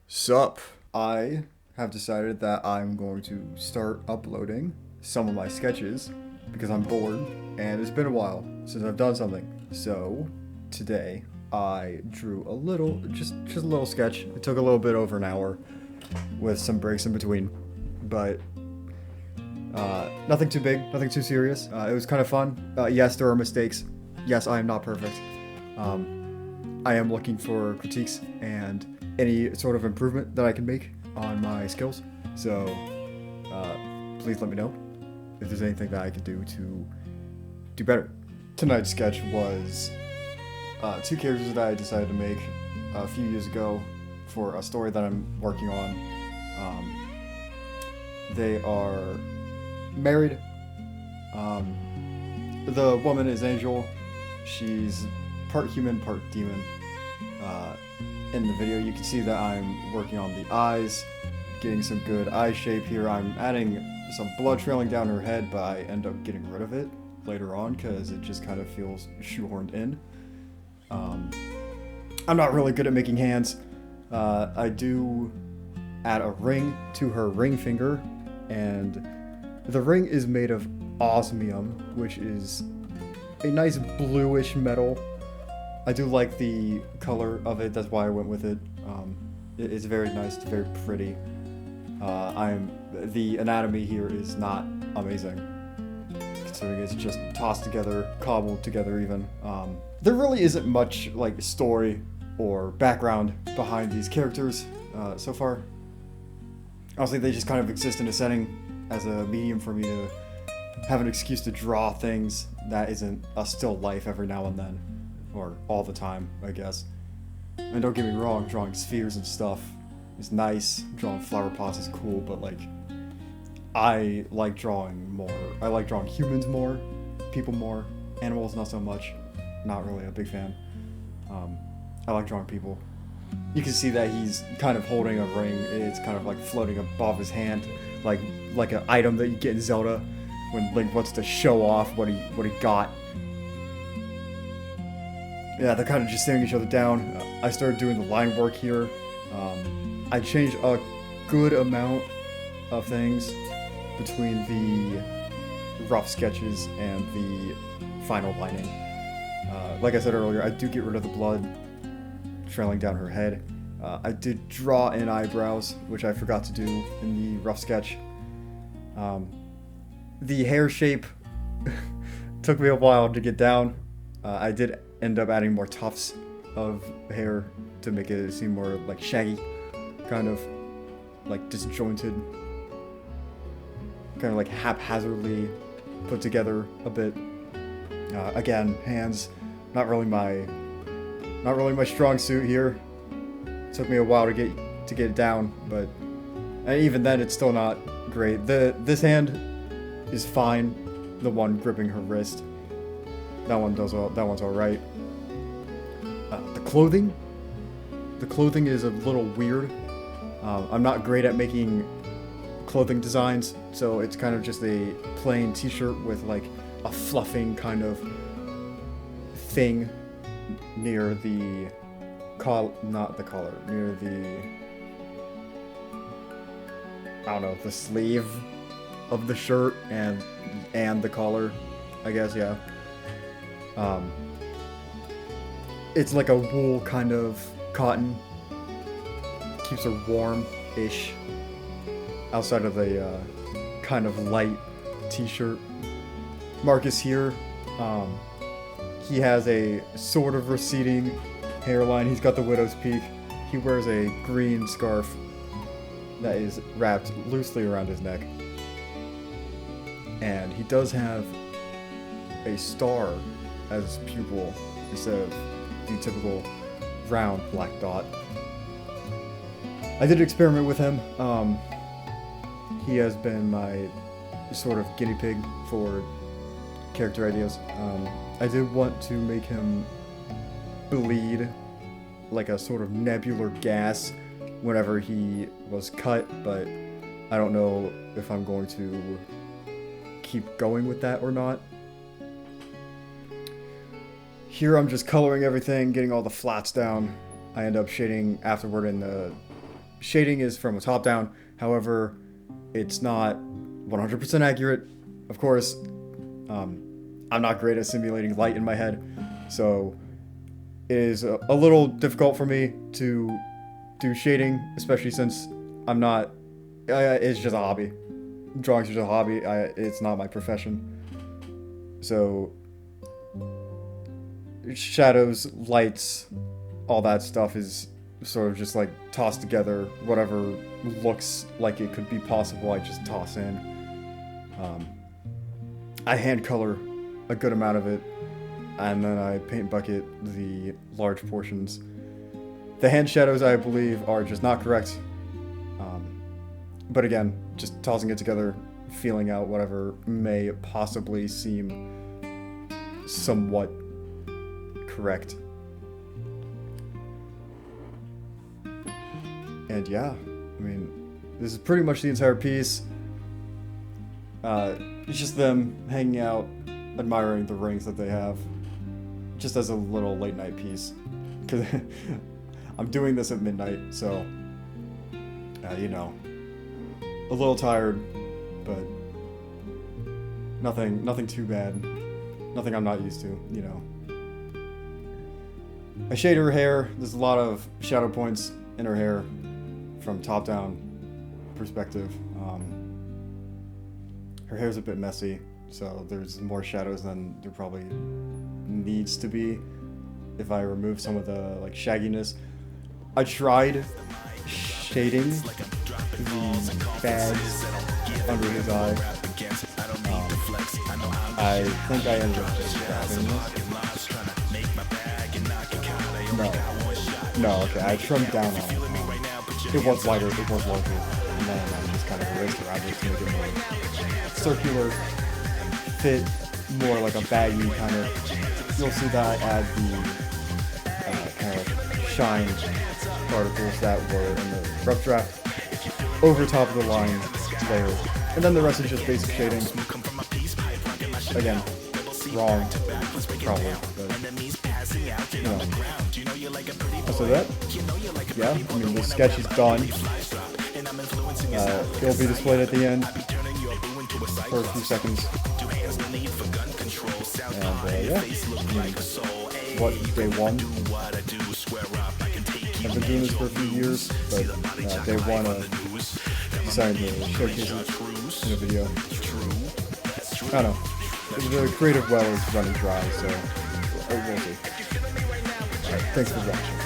Sup? I have decided that I'm going to start uploading some of my sketches because I'm bored and it's been a while since I've done something. So today I drew a little, just a little sketch. It took a little bit over an hour with some breaks in between, but nothing too big, nothing too serious. It was kind of fun. Yes, there are mistakes. Yes, I am not perfect. I am looking for critiques and any sort of improvement that I can make on my skills. So please let me know if there's anything that I could do to do better. Tonight's sketch was two characters that I decided to make a few years ago for a story that I'm working on. They are married. The woman is Angel. She's part human, part demon. In the video, you can see that I'm working on the eyes, getting some good eye shape here. I'm adding some blood trailing down her head, but I end up getting rid of it later on because it just kind of feels shoehorned in. I'm not really good at making hands. I do add a ring to her ring finger, and the ring is made of osmium, which is a nice bluish metal. I do like the color of it, that's why I went with it. It's very nice, it's very pretty. The anatomy here is not amazing, considering it's just tossed together, cobbled together even. There really isn't much like story or background behind these characters so far. Honestly, they just kind of exist in a setting as a medium for me to have an excuse to draw things that isn't a still life every now and then. Or all the time, I guess. And don't get me wrong, drawing spheres and stuff is nice. Drawing flower pots is cool, but like, I like drawing more. I like drawing humans more, people more, animals not so much. Not really a big fan. I like drawing people. You can see that he's kind of holding a ring. It's kind of like floating above his hand, like an item that you get in Zelda when Link wants to show off what he got. Yeah, they're kind of just staring each other down. I started doing the line work here. I changed a good amount of things between the rough sketches and the final lining. Like I said earlier, I do get rid of the blood trailing down her head. I did draw in eyebrows, which I forgot to do in the rough sketch. The hair shape took me a while to get down. I did end up adding more tufts of hair to make it seem more like shaggy, kind of like disjointed, kind of like haphazardly put together a bit. Again, hands, not really my strong suit here. It took me a while to get it down, but even then, it's still not great. This hand is fine. The one gripping her wrist. That one's all right. The clothing is a little weird. I'm not great at making clothing designs, so it's kind of just a plain t-shirt with like a fluffing kind of thing near the not the collar, near the, I don't know, the sleeve of the shirt and the collar, I guess, yeah. It's like a wool kind of cotton. Keeps her warm-ish outside of the kind of light t-shirt. Marcus here, he has a sort of receding hairline. He's got the widow's peak. He wears a green scarf that is wrapped loosely around his neck. And he does have a star as his pupil instead of the typical round black dot. I did experiment with him. He has been my sort of guinea pig for character ideas. I did want to make him bleed like a sort of nebular gas whenever he was cut, but I don't know if I'm going to keep going with that or not. Here I'm just coloring everything, getting all the flats down. I end up shading afterward in the shading is from a top down. However, it's not 100% accurate. Of course, I'm not great at simulating light in my head, so it is a little difficult for me to do shading, especially since I'm not, it's just a hobby. Drawing's just a hobby, it's not my profession. So, shadows, lights, all that stuff is sort of just like tossed together. Whatever looks like it could be possible, I just toss in. I hand color a good amount of it, and then I paint bucket the large portions. The hand shadows, I believe, are just not correct. But again, just tossing it together, feeling out whatever may possibly seem somewhat correct. And yeah, I mean, this is pretty much the entire piece. It's just them hanging out, admiring the rings that they have, just as a little late night piece. Because I'm doing this at midnight, so, you know, a little tired, but nothing too bad. Nothing I'm not used to, you know. I shade her hair. There's a lot of shadow points in her hair from top-down perspective. Her hair's a bit messy, so there's more shadows than there probably needs to be if I remove some of the like shagginess. I tried shading the bags under his eye. I think I ended up just grabbing this. No, okay, I trimmed down on it. It was lighter, it was larger, and then I just kind of erased around it to make it more circular, fit more like a baggy kind of. You'll see that I add the kind of shine particles that were in the rough draft over top of the line layer, and then the rest is just basic shading. Again, wrong, probably, but you know. So that, yeah, I mean the sketch is done. It'll be displayed at the end for a few seconds. And yeah, I mean, what, day one? I've been doing this for a few years, but day one I decided to showcase it in a video. I don't know. The creative well is running dry, so we'll see. Alright, thanks for watching.